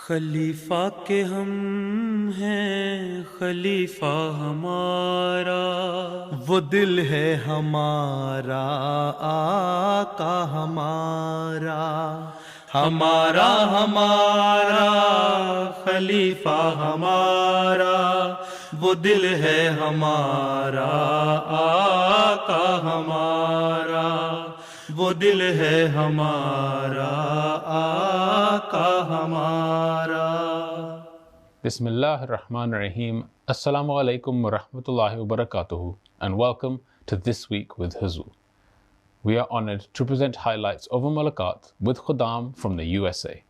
खलीफा के हम हैं खलीफा हमारा, वो दिल है हमारा आका हमारा, हमारा हमारा खलीफा हमारा, वो दिल है हमारा आका हमारा, वो दिल है हमारा आका हमारा। Bismillahir-Rahmanir-Rahim. Assalamu alaikum wa rahmatullahi wa barakatuhu, and welcome to This Week with Huzoor. We are honored to present highlights of a Mulaqat with Khuddam from the USA.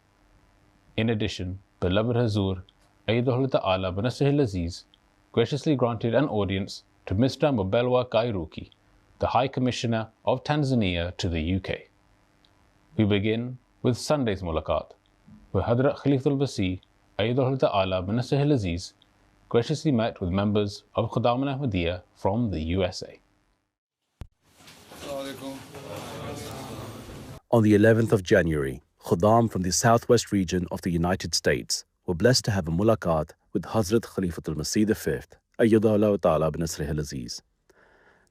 In addition, beloved Huzoor, Ayyadahullah Ta'ala Banasihil Aziz, graciously granted an audience to Mr. Mbelwa Kairuki, the High Commissioner of Tanzania to the UK. We begin with Sunday's Mulaqat, where Hazrat Khalifatul Masih Ayyadahullah Ta'ala Banasihil Aziz graciously met with members of Khuddam and Ahmadiyya from the USA. On the 11th of January, Khuddam from the southwest region of the United States were blessed to have a mulaqat with Hazrat Khalifatul Masih V, Ayyadahullah Ta'ala Banasihil Aziz.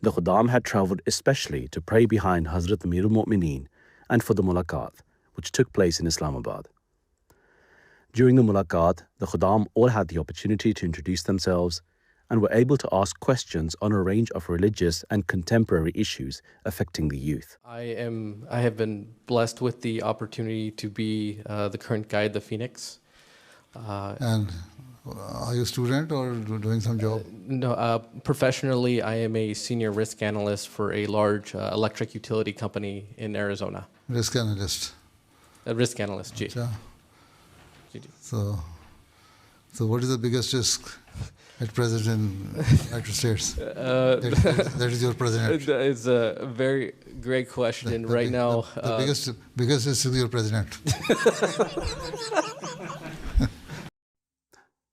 The Khuddam had travelled especially to pray behind Hazrat Amirul Mu'mineen and for the mulaqat, which took place in Islamabad. During the mulaqat, the Khuddam all had the opportunity to introduce themselves and were able to ask questions on a range of religious and contemporary issues affecting the youth. I have been blessed with the opportunity to be the current guide, the Phoenix. And are you a student or doing some job? No, professionally, I am a senior risk analyst for a large electric utility company in Arizona. Risk analyst. A risk analyst, ji. Achha. So what is the biggest risk at present in United States? That is your president. It's a very great question right now. The biggest risk is your president.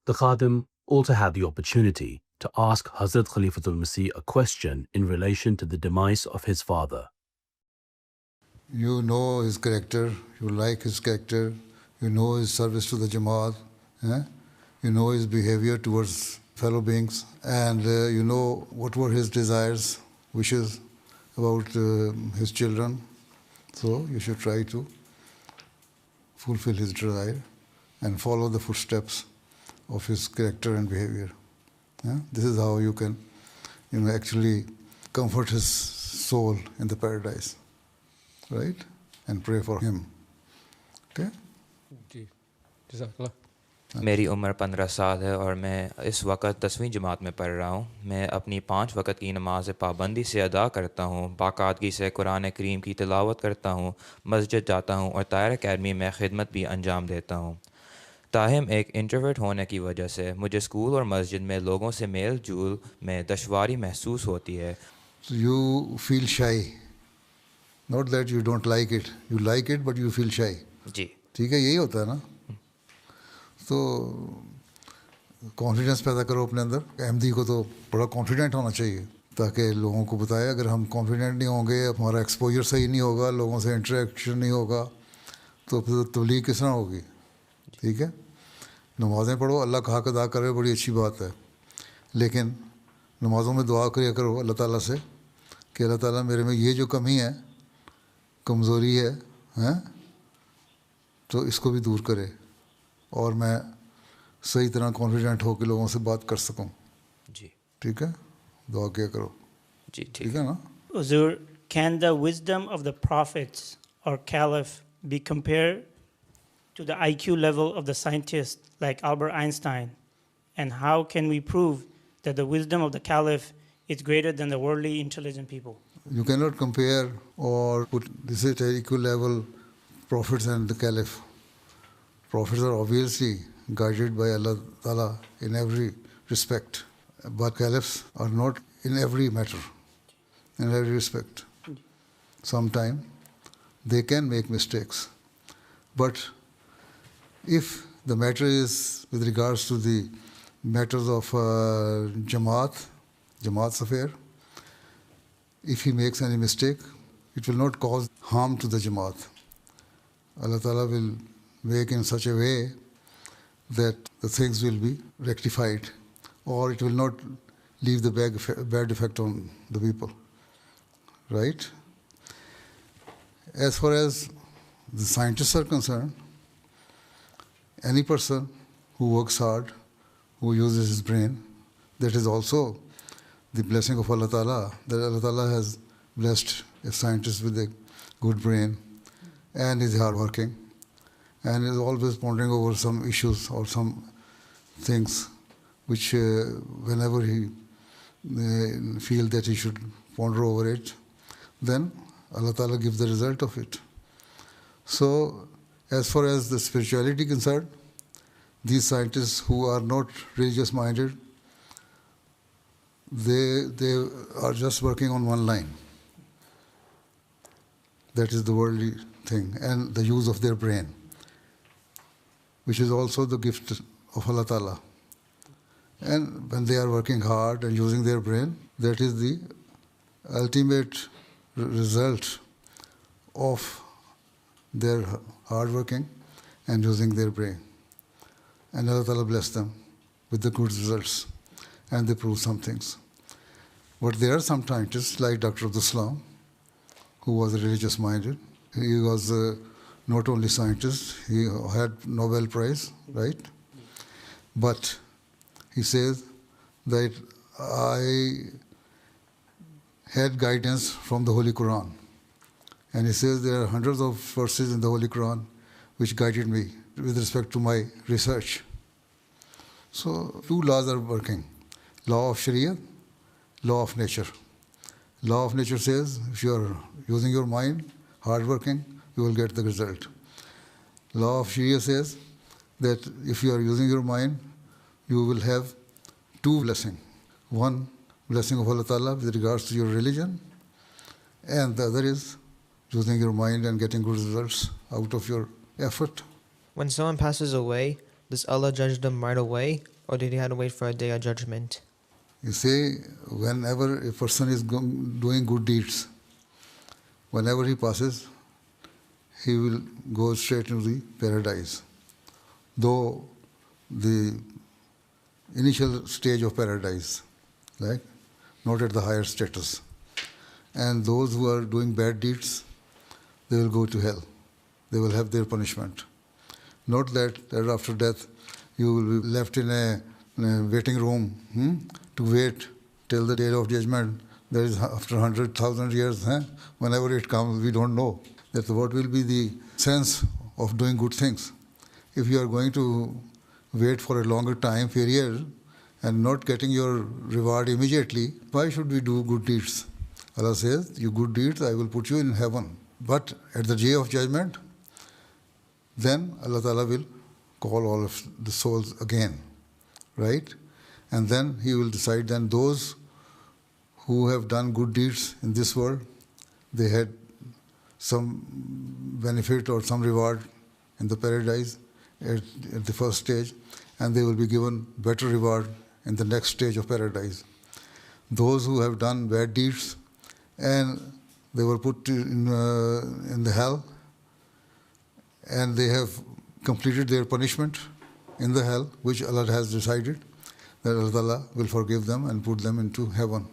The Khadim also had the opportunity to ask Hazrat Khalifatul Masih a question in relation to the demise of his father. You know his character, you like his character, you know his service to the Jamaat, you know his behavior towards fellow beings, and you know what were his desires, wishes about his children. So you should try to fulfill his desire and follow the footsteps of his character and behavior. This is how you can, actually comfort his soul in the paradise, right? And pray for him. Okay? मेरी उम्र 15 साल है और मैं इस वक्त 10वीं जमात में पढ़ रहा हूँ। मैं अपनी 5 वक्त की नमाज पाबंदी से अदा करता हूँ, बाकायदगी से कुरान करीम की तिलावत करता हूँ, मस्जिद जाता हूँ और तायर अकेडमी में खिदमत भी अंजाम देता हूँ। ताहम एक इंट्रोवर्ट होने की वजह से मुझे स्कूल और मस्जिद में लोगों से मेल जोल में दुश्वारी महसूस होती है। So you feel shy. Not that you don't like it. You like it but you feel shy. जी ठीक है, यही होता है ना। तो कॉन्फिडेंस पैदा करो अपने अंदर। अहमदी को तो बड़ा कॉन्फिडेंट होना चाहिए ताकि लोगों को बताए। अगर हम कॉन्फिडेंट नहीं होंगे, हमारा एक्सपोजर सही नहीं होगा, लोगों से इंटरेक्शन नहीं होगा, तो फिर तबलीग किस तरह होगी? ठीक है, नमाज़ें पढ़ो, अल्लाह का हक अदा करे, बड़ी अच्छी बात है, लेकिन नमाज़ों में दुआ किया करो अल्लाह ताला से कि अल्लाह ताला मेरे में ये जो कमी है, कमज़ोरी है, तो इसको भी दूर करे और मैं सही तरह कॉन्फिडेंट होकर लोगों से बात कर सकूं। जी ठीक है, दुआ किया करो। जी ठीक है ना। Huzoor, can the wisdom of the prophets or caliph be compared to the IQ level of the scientists like Albert Einstein? And how can we prove that the wisdom of the caliph is greater than the worldly intelligent people? You cannot compare or put this at equal level prophets and the caliph. Prophets are obviously guided by Allah Ta'ala in every respect, but caliphs are not in every matter, in every respect. Sometimes they can make mistakes, but if the matter is with regards to the matters of Jamaat's affair, if he makes any mistake, it will not cause harm to the Jamaat. Allah Ta'ala will make in such a way that the things will be rectified, or it will not leave the bad effect on the people. Right? As far as the scientists are concerned, any person who works hard, who uses his brain, that is also the blessing of Allah Ta'ala, that Allah Ta'ala has blessed a scientist with a good brain and is hardworking and is always pondering over some issues or some things which whenever he feels that he should ponder over it, then Allah Ta'ala gives the result of it. So, as far as the spirituality concerned, these scientists who are not religious minded, they are just working on one line. That is the worldly thing and the use of their brain, which is also the gift of Allah Ta'ala. And when they are working hard and using their brain, that is the ultimate result of their hard working and using their brain. And Allah Ta'ala bless them with the good results, and they prove some things. But there are some scientists like Dr. Abdul Salam, who was religious minded. He was not only scientist, he had Nobel Prize, right? But he says that I had guidance from the Holy Quran. And he says there are hundreds of verses in the Holy Quran which guided me with respect to my research. So two laws are working: law of Sharia, law of nature. Law of nature says if you are using your mind, hard working, you will get the result. Law of Sharia says that if you are using your mind, you will have two blessings. One blessing of Allah Ta'ala with regards to your religion, and the other is using your mind and getting good results out of your effort. When someone passes away, does Allah judge them right away, or did he have to wait for a day of judgment? You see, whenever a person is doing good deeds, whenever he passes, he will go straight into the paradise. Though the initial stage of paradise, like not at the higher status. And those who are doing bad deeds, they will go to hell. They will have their punishment. Not that after death you will be left in a waiting room to wait till the day of judgment. That is after 100,000 years. Whenever it comes, we don't know. That what will be the sense of doing good things. If you are going to wait for a longer time period and not getting your reward immediately, why should we do good deeds? Allah says, you good deeds, I will put you in heaven. But at the day of judgment, then Allah Ta'ala will call all of the souls again, right? And then He will decide, then those who have done good deeds in this world, they had some benefit or some reward in the paradise at the first stage, and they will be given better reward in the next stage of paradise. Those who have done bad deeds and they were put in the hell, and they have completed their punishment in the hell, which Allah has decided that Allah will forgive them and put them into heaven.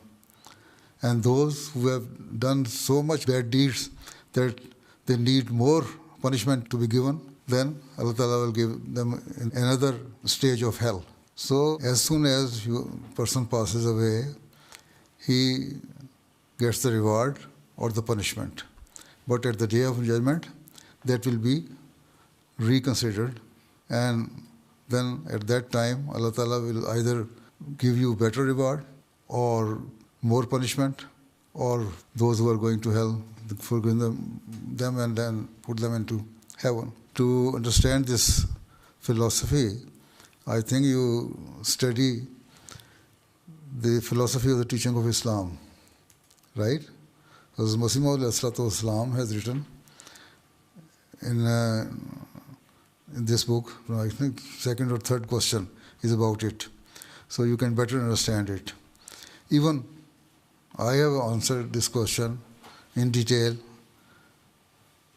And those who have done so much bad deeds that they need more punishment to be given, then Allah Ta'ala will give them another stage of hell. So as soon as a person passes away, he gets the reward or the punishment. But at the day of judgment, that will be reconsidered, and then at that time Allah Ta'ala will either give you better reward or more punishment, or those who are going to hell, forgive them and then put them into heaven. To understand this philosophy, I think you study the philosophy of the teaching of Islam, right? Hazrat Masih V has written in this book, I think second or third question is about it, so you can better understand it. Even I have answered this question in detail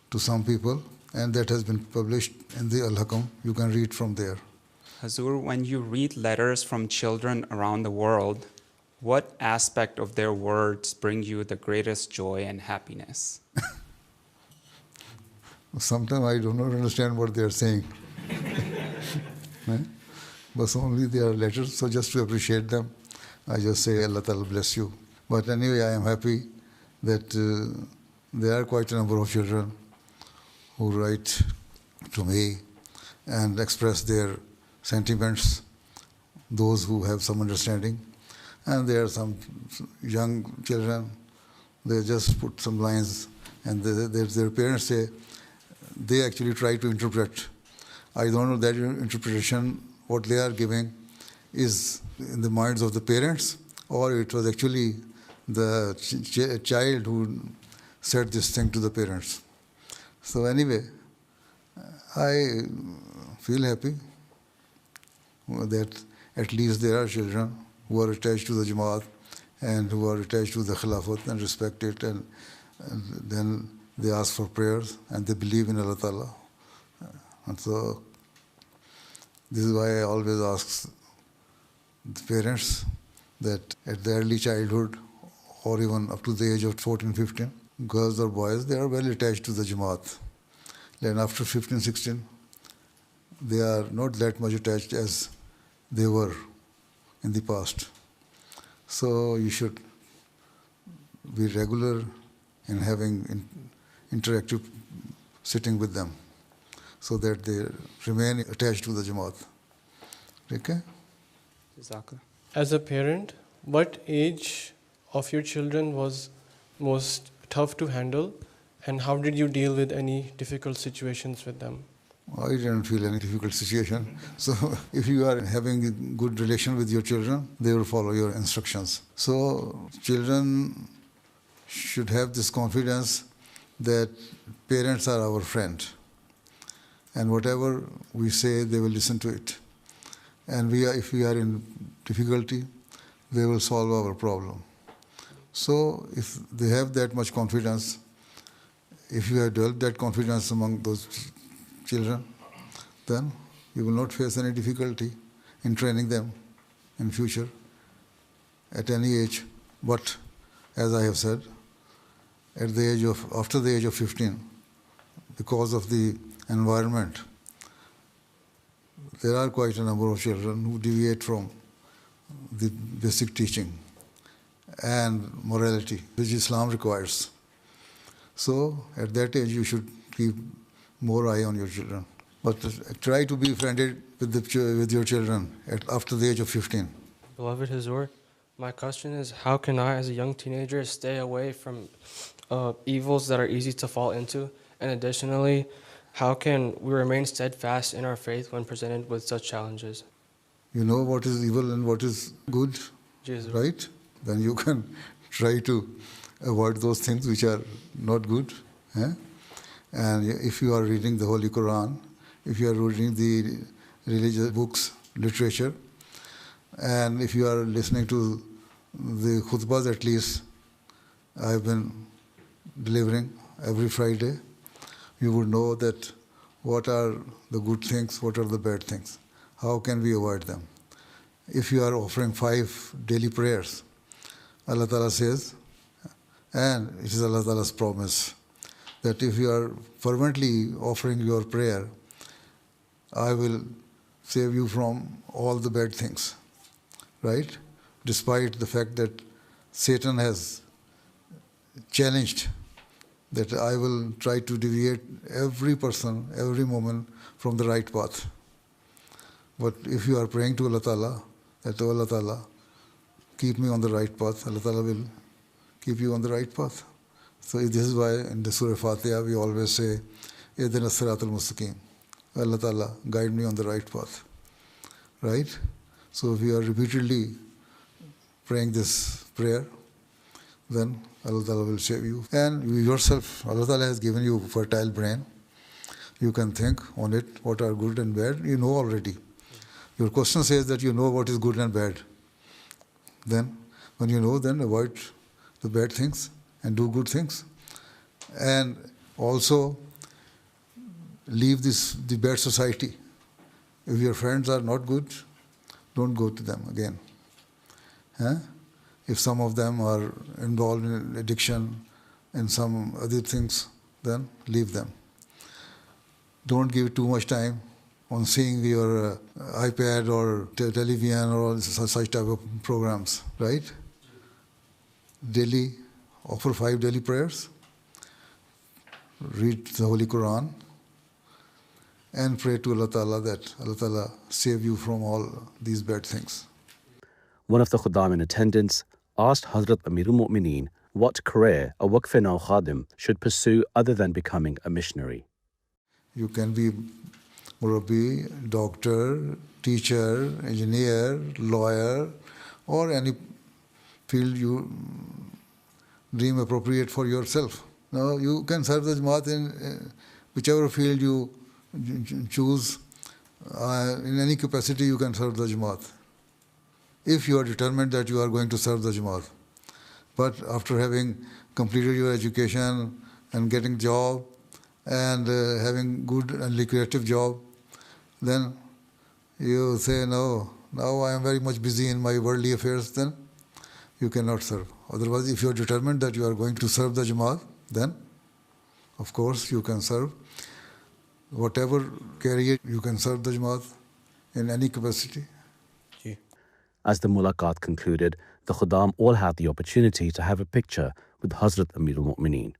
to some people, and that has been published in the ALAIKUM. You can read from there. Huzoor, when you read letters from children around the world, what aspect of their words bring you the greatest joy and happiness? Sometimes I do not understand what they are saying. But only they are letters, so just to appreciate them, I just say, Allah Ta'ala bless you. But anyway, I am happy that there are quite a number of children who write to me and express their sentiments, those who have some understanding. And there are some young children, they just put some lines, and their parents say, they actually try to interpret. I don't know that interpretation, what they are giving, is in the minds of the parents, or it was actually the child who said this thing to the parents. So anyway, I feel happy that at least there are children who are attached to the Jamaat and who are attached to the Khilafat and respect it, and then they ask for prayers and they believe in Allah Ta'ala. And so this is why I always ask the parents that at the early childhood or even up to the age of 14, 15, girls or boys, they are well attached to the Jamaat. Then after 15, 16, they are not that much attached as they were in the past. So you should be regular in having interactive sitting with them so that they remain attached to the Jamaat. Okay? As a parent, what age of your children was most tough to handle, and how did you deal with any difficult situations with them? I didn't feel any difficult situation. So if you are having a good relation with your children, they will follow your instructions. So children should have this confidence that parents are our friend. And whatever we say, they will listen to it. And if we are in difficulty, they will solve our problem. So if they have that much confidence, if you have developed that confidence among those children, then you will not face any difficulty in training them in future at any age. But as I have said, after the age of 15, because of the environment, there are quite a number of children who deviate from the basic teaching and morality which Islam requires. So at that age you should keep more eye on your children. But try to be friended with your children after the age of 15. Beloved Huzoor, my question is, how can I as a young teenager stay away from evils that are easy to fall into? And additionally, how can we remain steadfast in our faith when presented with such challenges? You know what is evil and what is good, Jesus. Right? Then you can try to avoid those things which are not good. And if you are reading the Holy Quran, if you are reading the religious books, literature, and if you are listening to the khutbahs, at least I've been delivering every Friday, you would know that what are the good things, what are the bad things. How can we avoid them? If you are offering 5 daily prayers, Allah Ta'ala says, and it is Allah Ta'ala's promise, that if you are fervently offering your prayer, I will save you from all the bad things, right? Despite the fact that Satan has challenged that I will try to deviate every person, every moment from the right path. But if you are praying to Allah Ta'ala, that, oh Allah Ta'ala, keep me on the right path, Allah Ta'ala will keep you on the right path. So this is why in the Surah Fatiha we always say, Ihdina as-siratal mustaqim. Allah Ta'ala, guide me on the right path. Right? So if you are repeatedly praying this prayer, then Allah Ta'ala will save you. And you yourself, Allah Ta'ala has given you fertile brain. You can think on it, what are good and bad. You know already. Your question says that you know what is good and bad. Then, when you know, then avoid the bad things and do good things. And also leave the bad society. If your friends are not good, don't go to them again. If some of them are involved in addiction and some other things, then leave them. Don't give too much time on seeing your iPad or television or such type of programs, right? Daily, offer 5 daily prayers, read the Holy Quran, and pray to Allah Ta'ala that Allah Ta'ala save you from all these bad things. One of the Khuddam in attendance asked Hazrat Amirul Mu'mineen what career a Waqf-e-Nau Khadim should pursue other than becoming a missionary. You can be murabbi, doctor, teacher, engineer, lawyer, or any field you deem appropriate for yourself. Now, you can serve the Jamaat in whichever field you choose. In any capacity, you can serve the Jamaat, if you are determined that you are going to serve the Jamaat. But after having completed your education and getting job and having good and lucrative job, then you say, no, now I am very much busy in my worldly affairs, then you cannot serve. Otherwise, if you are determined that you are going to serve the Jamaat, then of course you can serve. Whatever career you can serve the Jamaat in any capacity. As the Mulaqat concluded, the Khuddam all had the opportunity to have a picture with Hazrat Amirul Mu'mineen.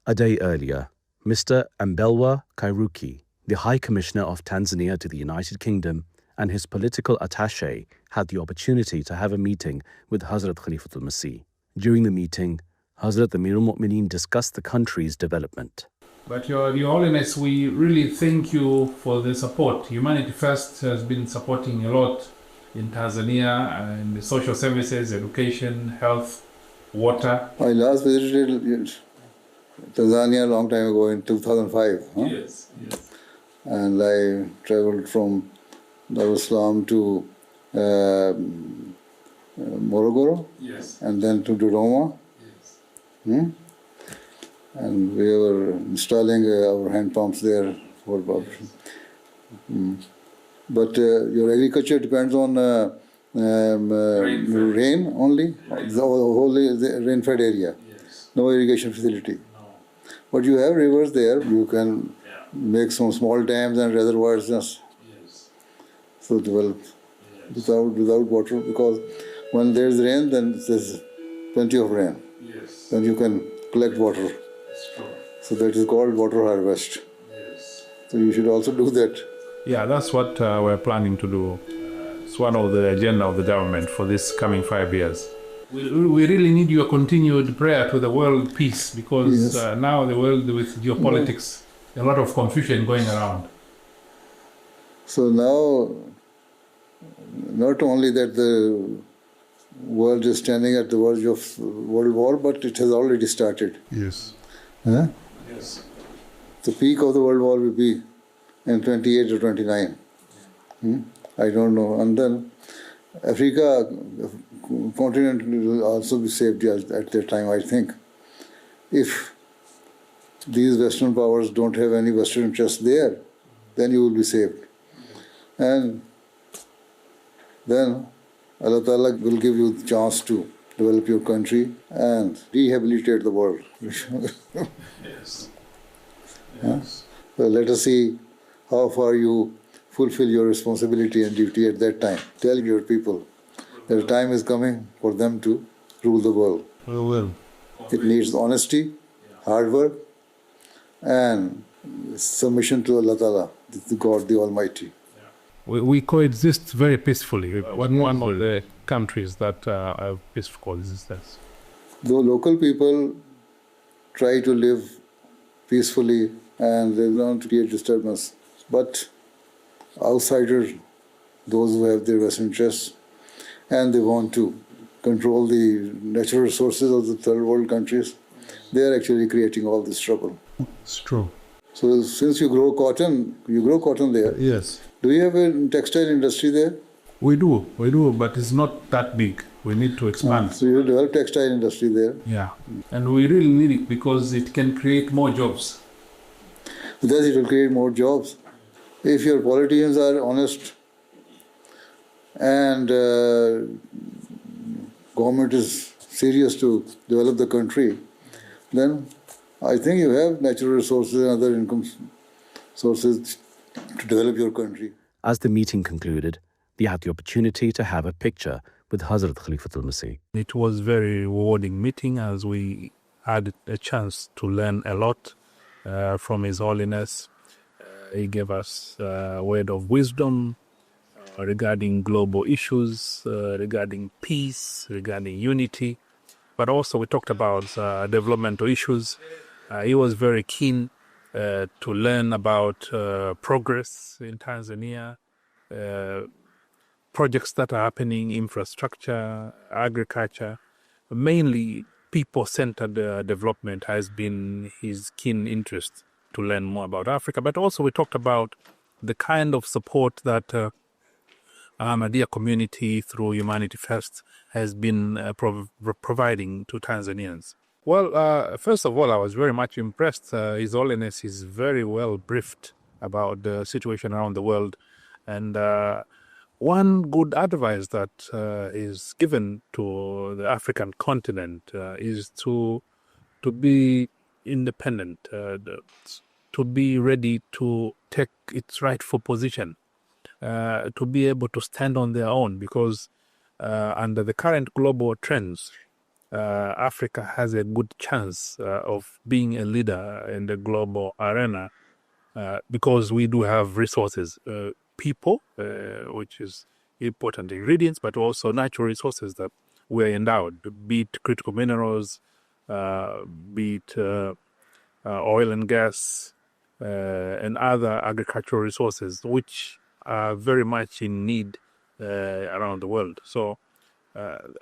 A day earlier, Mr. Mbelwa Kairuki, the High Commissioner of Tanzania to the United Kingdom, and his political attaché had the opportunity to have a meeting with Hazrat Khalifatul Masih. During the meeting, Hazrat Amirul Mu'mineen discussed the country's development. But Your Holiness, we really thank you for the support. Humanity First has been supporting a lot in Tanzania and the social services, education, health, water. I last visited Tanzania a long time ago in 2005. Yes. And I traveled from Dar es Salaam to Morogoro. Yes. And then to Dodoma. Yes. And we were installing our hand pumps there for But your agriculture depends on rain only, the whole rain-fed area. Yes. No irrigation facility. No. But you have rivers there. You can make some small dams and reservoirs just so develop without water, because when there's rain, then there's plenty of rain. Yes. Then you can collect water. So that is called water harvest. Yes. So you should also do that. Yeah, that's what we're planning to do. It's one of the agenda of the government for this coming 5 years. We really need your continued prayer to the world peace, because now the world with geopolitics, a lot of confusion going around. So now, not only that the world is standing at the verge of world war, but it has already started. Yes. Yes. The peak of the world war will be in 28 or 29. I don't know. And then Africa continent will also be saved at that time, I think. If these Western powers don't have any Western interest there, then you will be saved. And then Allah Ta'ala will give you the chance to develop your country and rehabilitate the world. Yes. So let us see how far you fulfill your responsibility and duty at that time. Tell your people that a time is coming for them to rule the world. We will. It needs honesty, hard work, and submission to Allah Ta'ala, the God, the Almighty. We coexist very peacefully. One of the countries that have peaceful coexistence. Though local people try to live peacefully and they don't create disturbance, but outsiders, those who have their Western interests, and they want to control the natural resources of the third world countries, they are actually creating all this trouble. It's true. So since you grow cotton there. Yes. Do you have a textile industry there? We do, but it's not that big. We need to expand. So you develop textile industry there. Yeah, and we really need it because it can create more jobs. Because it will create more jobs. If your politicians are honest and government is serious to develop the country, then I think you have natural resources and other income sources to develop your country. As the meeting concluded, they had the opportunity to have a picture with Hazrat Khalifatul Masih. It was a very rewarding meeting as we had a chance to learn a lot from His Holiness. He gave us a word of wisdom regarding global issues, regarding peace, regarding unity. But also we talked about developmental issues. He was very keen to learn about progress in Tanzania, projects that are happening, infrastructure, agriculture. Mainly people-centered development has been his keen interest to learn more about Africa. But also we talked about the kind of support that Ahmadiyya community through Humanity First has been providing to Tanzanians. Well, first of all, I was very much impressed. His Holiness is very well briefed about the situation around the world. And one good advice that is given to the African continent is to be independent, to be ready to take its rightful position, to be able to stand on their own, because under the current global trends, Africa has a good chance of being a leader in the global arena because we do have resources, people, which is important ingredients, but also natural resources that we're endowed, be it critical minerals, be it oil and gas, and other agricultural resources, which are very much in need around the world. So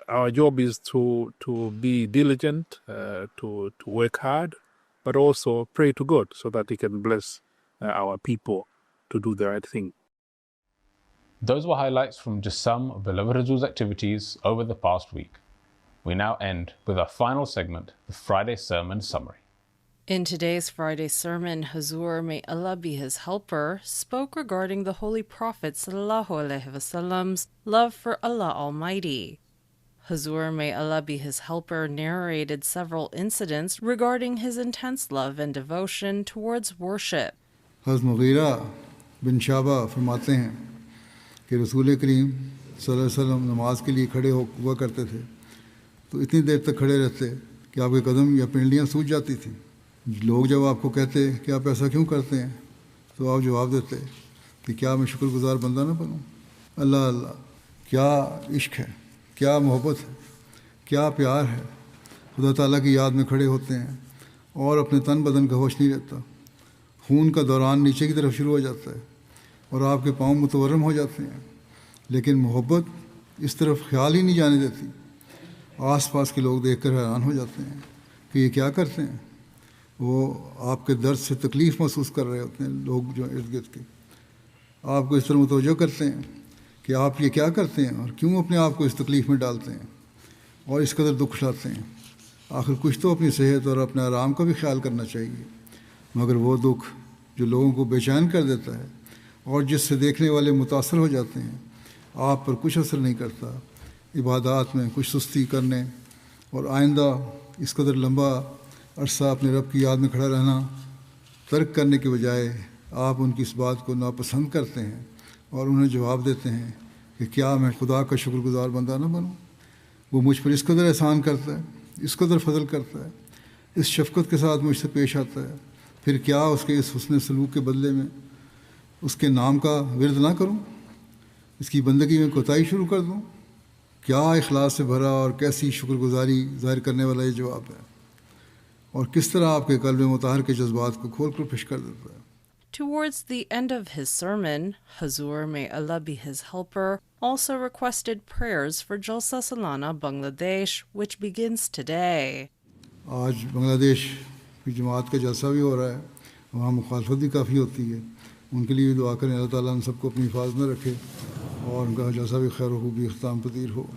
our job is to be diligent, to work hard, but also pray to God so that He can bless our people to do the right thing. Those were highlights from just some of Beloved Huzoor's activities over the past week. We now end with our final segment, the Friday Sermon Summary. In today's Friday sermon, Huzoor, may Allah be his helper, spoke regarding the Holy Prophet ﷺ's love for Allah Almighty. Huzoor, may Allah be his helper, narrated several incidents regarding his intense love and devotion towards worship. Hazrat Mughira bin Shaba फरमाते हैं कि रसूल करीम सल्लल्लाहु अलैहि वसल्लम नमाज के लिए खड़े हुआ करते थे तो इतनी देर तक खड़े रहते कि आपके कदम या पिंडलियां सूज जाती थीं. लोग जब आपको कहते कि आप ऐसा क्यों करते हैं तो आप जवाब देते कि क्या मैं शुक्रगुजार बंदा ना बनूं. अल्लाह अल्लाह, क्या इश्क है, क्या मोहब्बत है, क्या प्यार है. खुदा ताला की याद में खड़े होते हैं और अपने तन बदन का होश नहीं रहता. खून का दौरान नीचे की तरफ शुरू हो जाता है और आपके पाँव मुतवर्रम हो जाते हैं, लेकिन मोहब्बत इस तरफ ख्याल ही नहीं जाने देती. आस-पास के लोग देखकर हैरान हो जाते हैं कि ये क्या करते हैं. वो आपके दर्द से तकलीफ़ महसूस कर रहे होते हैं. लोग जो इर्द गिर्द के आपको इस तरह मुतवज्जो करते हैं कि आप ये क्या करते हैं और क्यों अपने आप को इस तकलीफ़ में डालते हैं और इस कदर दुख उठाते हैं. आखिर कुछ तो अपनी सेहत और अपने आराम का भी ख्याल करना चाहिए. मगर वो दुख जो लोगों को बेचैन कर देता है और जिससे देखने वाले मुतासर हो जाते हैं, आप पर कुछ असर नहीं करता. इबादत में कुछ सुस्ती करने और आइंदा इस कदर लंबा अरसा अपने रब की याद में खड़ा रहना तर्क करने के बजाय आप उनकी इस बात को नापसंद करते हैं और उन्हें जवाब देते हैं कि क्या मैं खुदा का शुक्रगुजार बंदा ना बनूं. वो मुझ पर इस कदर एहसान करता है, इस कदर फजल करता है, इस शफ़क़त के साथ मुझसे पेश आता है, फिर क्या उसके इस हुस्न सलूक के बदले में उसके नाम का विर्द ना करूं, इसकी बंदगी में कोताही शुरू कर दूं. क्या इखलास से भरा और कैसी शुक्रगुजारी ज़ाहिर करने वाला ये जवाब है और किस तरह आपके क़ल्ब मुताहर के जज्बात को खोल कर पेश कर देता है. Towards the end of his sermon, Huzoor, may Allah be his helper, also requested prayers for Jalsa Salana Bangladesh, which begins today. आज बांग्लादेश की जमात का जलसा भी हो रहा है, वहाँ मुखालफत भी काफ़ी होती है. उनके लिए भी दुआ करें अल्लाह ताला हम सबको अपनी हिफाज़त में रखे और उनका जलसा भी खैर खूबी इख्तिताम पजीर हो.